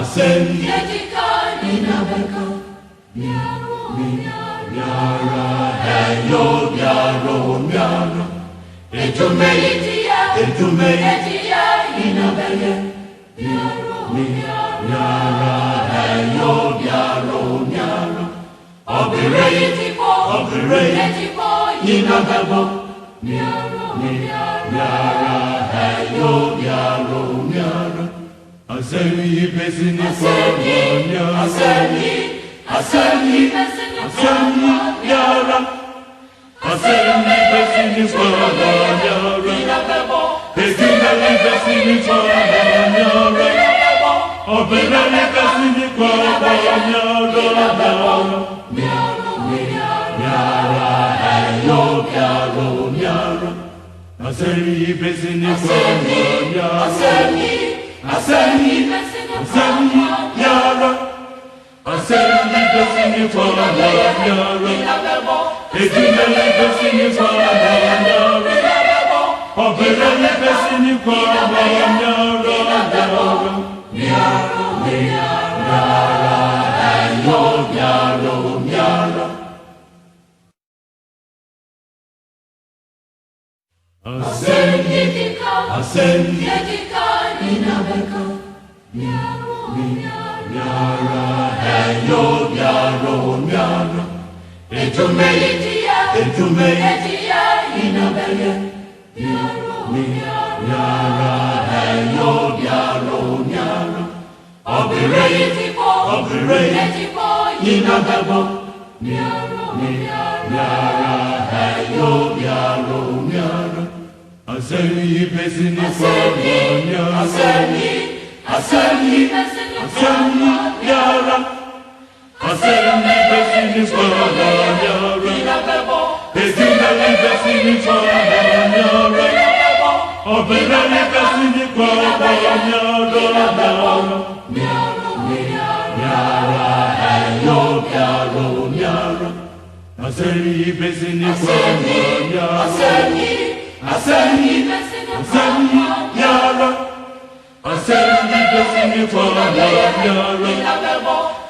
Ascendi, inabeko, miara, heyo, miaro, etume, inabeye, miara, heyo, miaro, obire, inabebo, miara, heyo, miaro, Asemi pesini kwanya, asemi yara, asemi pesini kwanya, pesini pesini kwanya, obere pesini kwanya, yara, heyo, yara, asemi pesini kwanya, Asemi, yara, asemi pesini kwanya, edimeli pesini kwanya, obere pesini kwanya, yara, asemi, inabeko, miara, heyo, miaro, etume, inabeye, miara, heyo, miaro, obire, inabebo, miara, heyo, miaro, asemi pesini kwanya, asemi yara, asemi pesini kwanya, edimeli pesini kwanya, obere pesini kwanya, yara, heyo, miaro, asemi pesini kwanya, Asemi, yara, asemi pesini kwanya,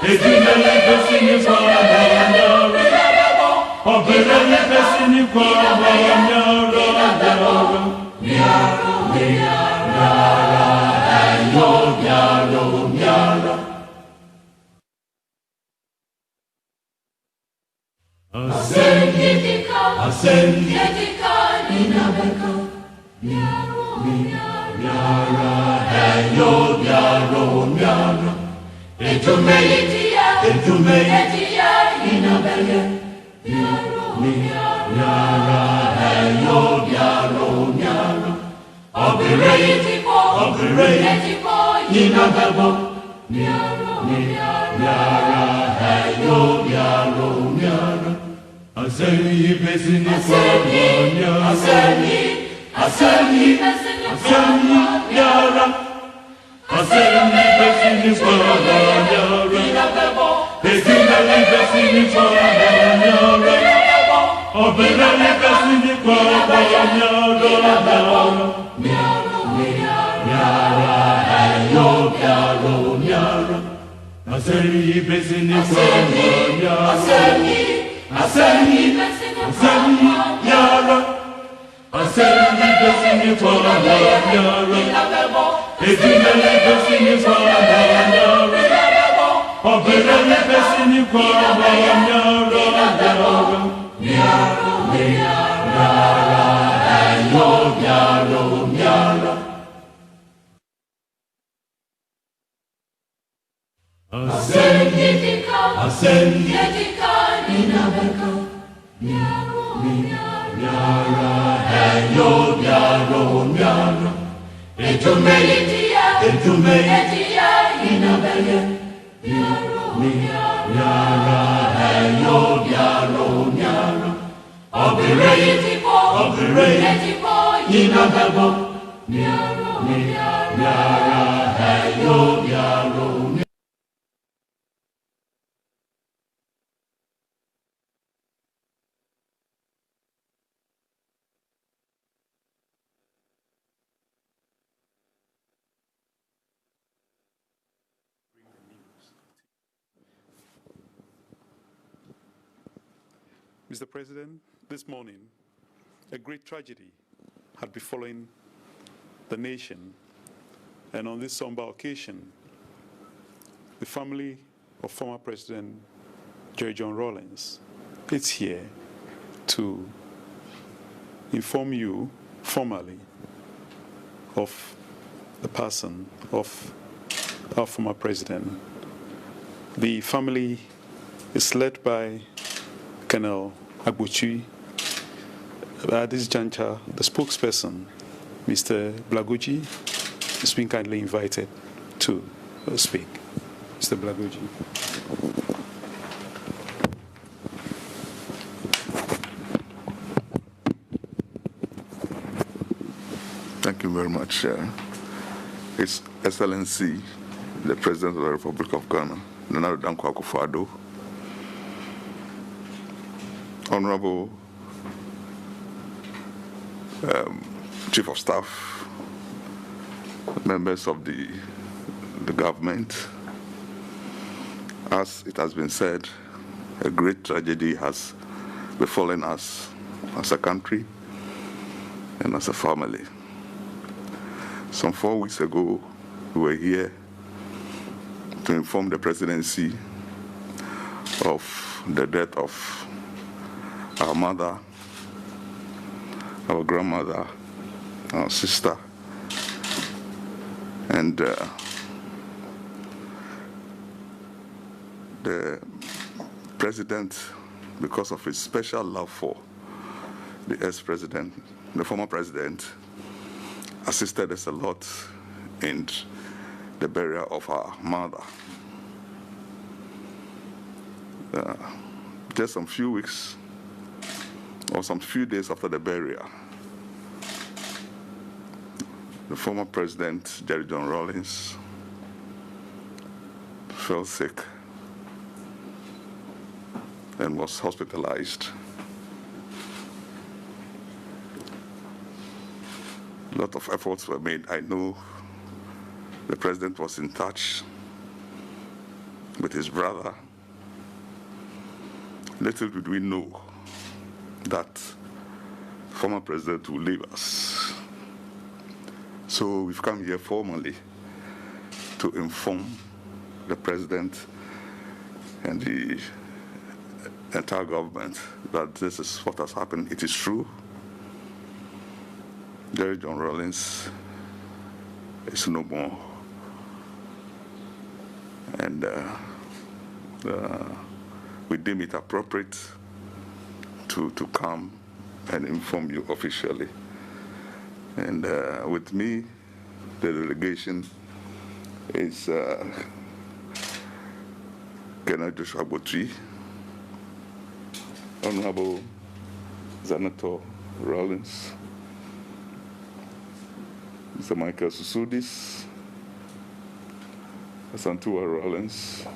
edimeli pesini kwanya, obere pesini kwanya, yara, heyo, miara. Ascendi, inabeko, miara, heyo, miaro, etume, inabeye, miara, heyo, miaro, obire, inabebo, miara, heyo, miaro, asemi pesini kwanya, asemi yara, asemi pesini kwanya, edimeli pesini kwanya, obere pesini kwanya, yara, heyo, miaro, asemi pesini kwanya, asemi yara, asemi pesini kwanya, edimeli pesini kwanya, obere pesini kwanya, yara, heyo, miaro. Ascendi, inabeko, miara, heyo, miaro, etume, inabeye, miara, heyo, miaro, obire, inabebo, miara, heyo, miaro. Mr. President, this morning, a great tragedy had befallen the nation, and on this somber occasion, the family of former President Jerry John Rawlings is here to inform you formally of the passing of our former president. The family is led by Colonel Agbuchi. At this juncture, the spokesperson, Mr. Blagoji, is being kindly invited to speak. Mr. Blagoji. Thank you very much. His Excellency, the President of the Republic of Ghana, DANQUAH AKUFFO, Honorable Chief of Staff, members of the government. As it has been said, a great tragedy has befallen us as a country and as a family. Some 4 weeks ago, we were here to inform the presidency of the death of our mother, our grandmother, our sister, and the president, because of his special love for the ex-president, the former president, assisted us a lot in the burial of our mother. Just some few weeks or some few days after the burial, the former president, Jerry John Rawlings, fell sick and was hospitalized. A lot of efforts were made. I know the president was in touch with his brother. Little did we know that former president will leave us. So we've come here formally to inform the president and the entire government that this is what has happened. It is true. Jerry John Rawlings is no more. And we deem it appropriate to come and inform you officially. And with me, the delegation is Colonel Joshua Botri, Honorable Senator Rawlings, Mr. Michael Susudis, Santua Rawlings,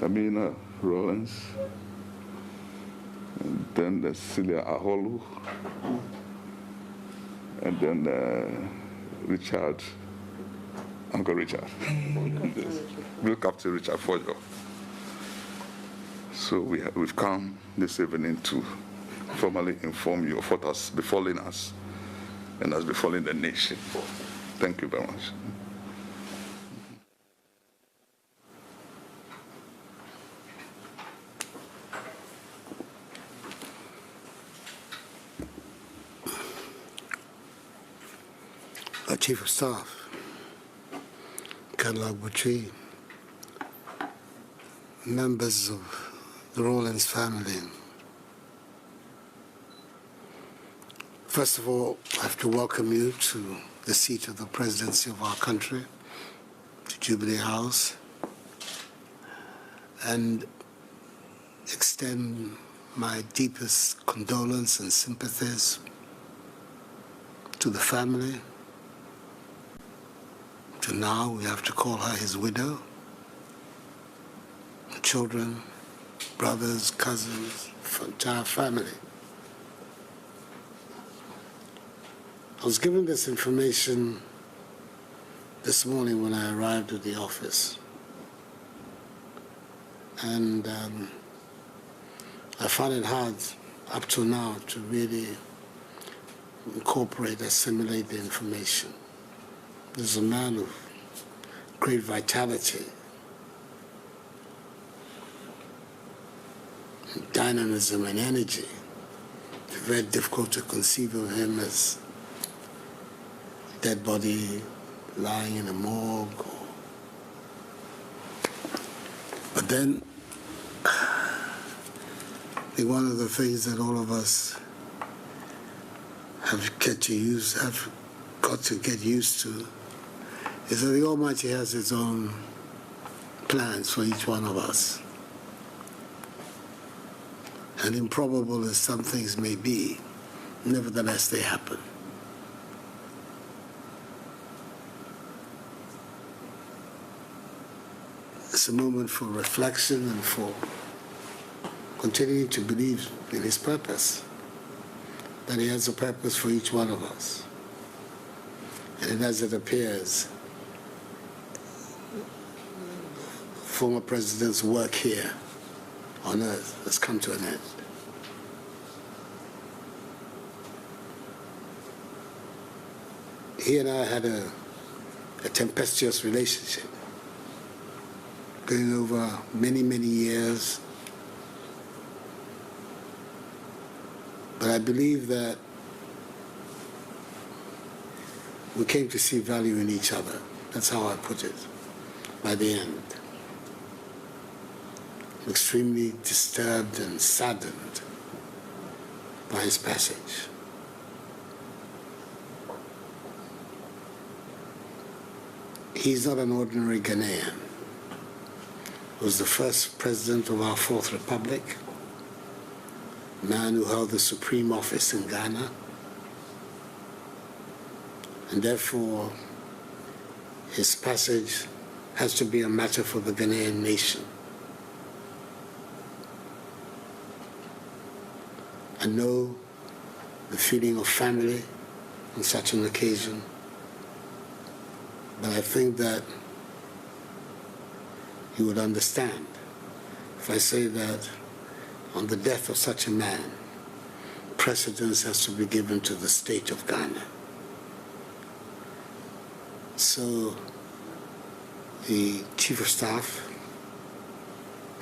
Amina Rawlings, and then Celia Aholu, and then Richard, Uncle Richard, Bill Captain Richard Fojo. So we've come this evening to formally inform you of what has befallen us and has befallen the nation. Thank you very much. Our Chief of Staff, Colonel Agbuchi, members of the Rawlings family. First of all, I have to welcome you to the seat of the presidency of our country, to Jubilee House, and extend my deepest condolence and sympathies to the family. To now, we have to call her his widow, children, brothers, cousins, entire family. I was given this information this morning when I arrived at the office. And I find it hard up to now to really incorporate, assimilate the information. There's a man of great vitality, dynamism and energy. It's very difficult to conceive of him as a dead body lying in a morgue. But then, I think one of the things that all of us have got to get used to is that the Almighty has His own plans for each one of us. And improbable as some things may be, nevertheless they happen. It's a moment for reflection and for continuing to believe in His purpose, that He has a purpose for each one of us. And as it appears, former president's work here on earth has come to an end. He and I had a tempestuous relationship going over many, many years. But I believe that we came to see value in each other. That's how I put it, by the end. I'm extremely disturbed and saddened by his passage. He's not an ordinary Ghanaian. He was the first president of our Fourth Republic, a man who held the supreme office in Ghana, and therefore his passage has to be a matter for the Ghanaian nation. I know the feeling of family on such an occasion, but I think that you would understand if I say that on the death of such a man, precedence has to be given to the state of Ghana. So the Chief of Staff,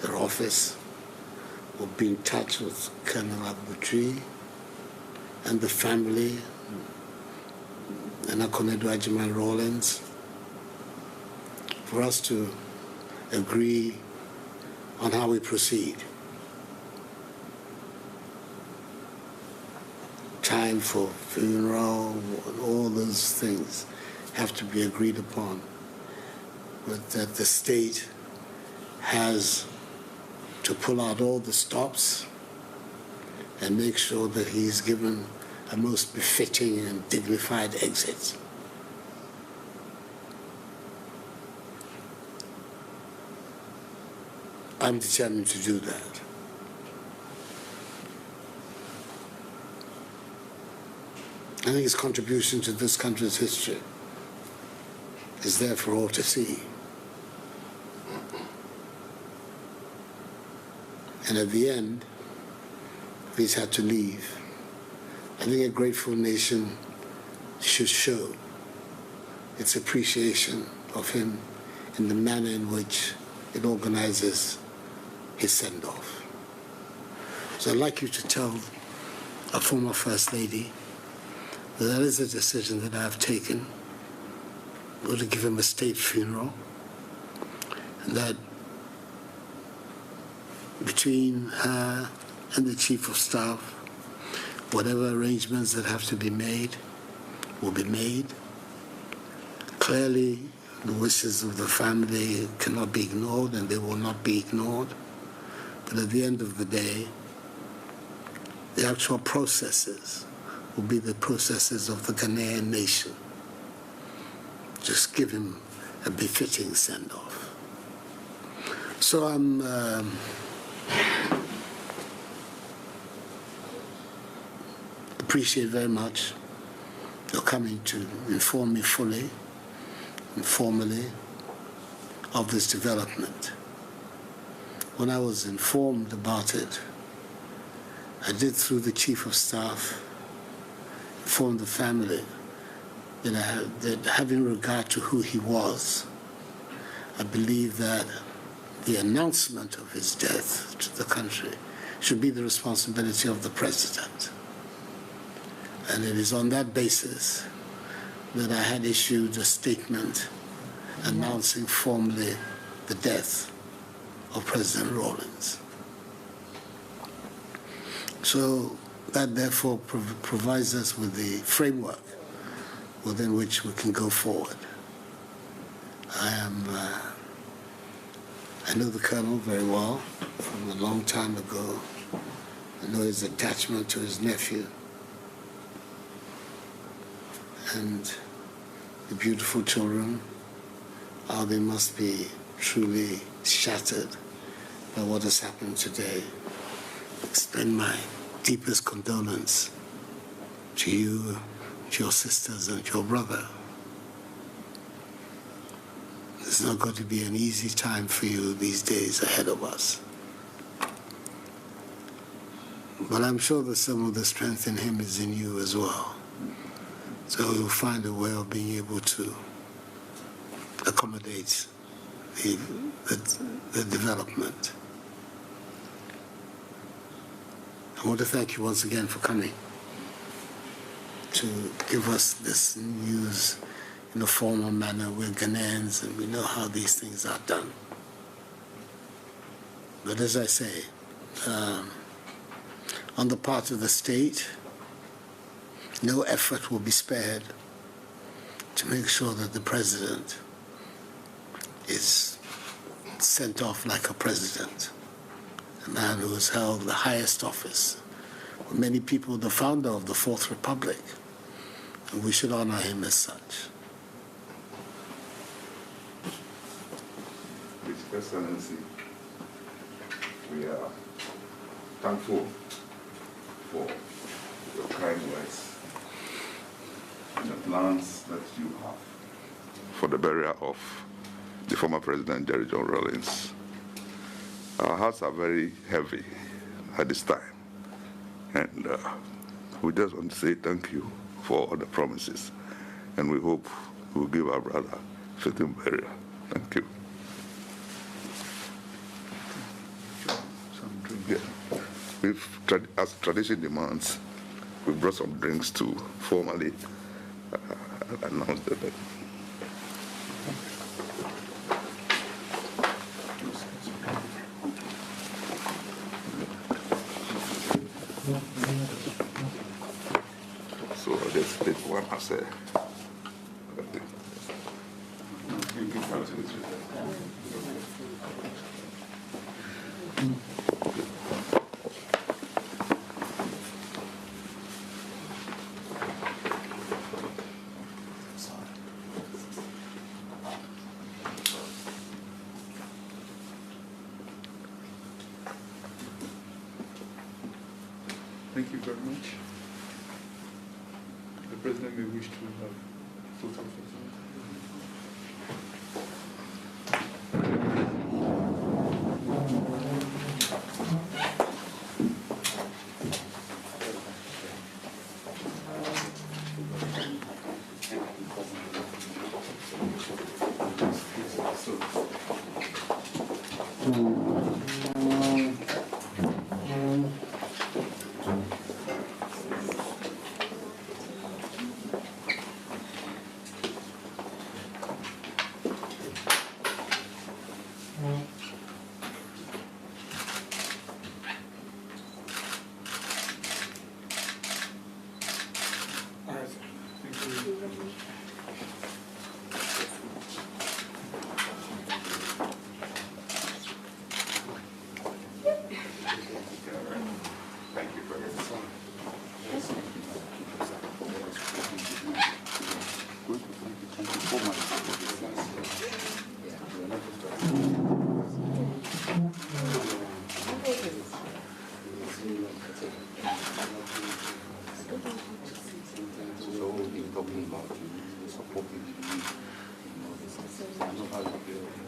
their office, will be in touch with Colonel Abutri and the family, and Akonedo Ajiman Rawlings, for us to agree on how we proceed. Time for funeral, all those things have to be agreed upon, but that the state has to pull out all the stops and make sure that he's given a most befitting and dignified exit. I'm determined to do that. I think his contribution to this country's history is there for all to see. And at the end, he's had to leave. I think a grateful nation should show its appreciation of him in the manner in which it organizes his send-off. So I'd like you to tell a former First Lady that is a decision that I've taken. We're to give him a state funeral, and that between her and the Chief of Staff, whatever arrangements that have to be made will be made. Clearly, the wishes of the family cannot be ignored, and they will not be ignored. But at the end of the day, the actual processes will be the processes of the Ghanaian nation. Just give him a befitting send-off. So I'm appreciate very much your coming to inform me fully and formally of this development. When I was informed about it I did, through the Chief of Staff, inform the family that having regard to who he was, I believe that the announcement of his death to the country should be the responsibility of the President. And it is on that basis that I had issued a statement announcing formally the death of President Rawlings. So that therefore provides us with the framework within which we can go forward. I know the Colonel very well from a long time ago. I know his attachment to his nephew and the beautiful children, how they must be truly shattered by what has happened today. Extend my deepest condolence to you, to your sisters, and to your brother. It's not going to be an easy time for you these days ahead of us. But I'm sure that some of the strength in him is in you as well. So you'll find a way of being able to accommodate the development. I want to thank you once again for coming to give us this news in a formal manner. We're Ghanaians and we know how these things are done. But as I say, on the part of the state, no effort will be spared to make sure that the President is sent off like a president, a man who has held the highest office. For many people, the founder of the Fourth Republic, and we should honor him as such. His Excellency, we are thankful for your kind words and the plans that you have for the burial of the former President Jerry John Rawlings. Our hearts are very heavy at this time, and we just want to say thank you for all the promises, and we hope we'll give our brother fitting burial. Thank you. Some drink. Yeah. As tradition demands, we brought some drinks to formally announce the death. So let's take one as a Thank you very much. The President may wish to have photos. talking about you, supporting you, this is, I know how you feel.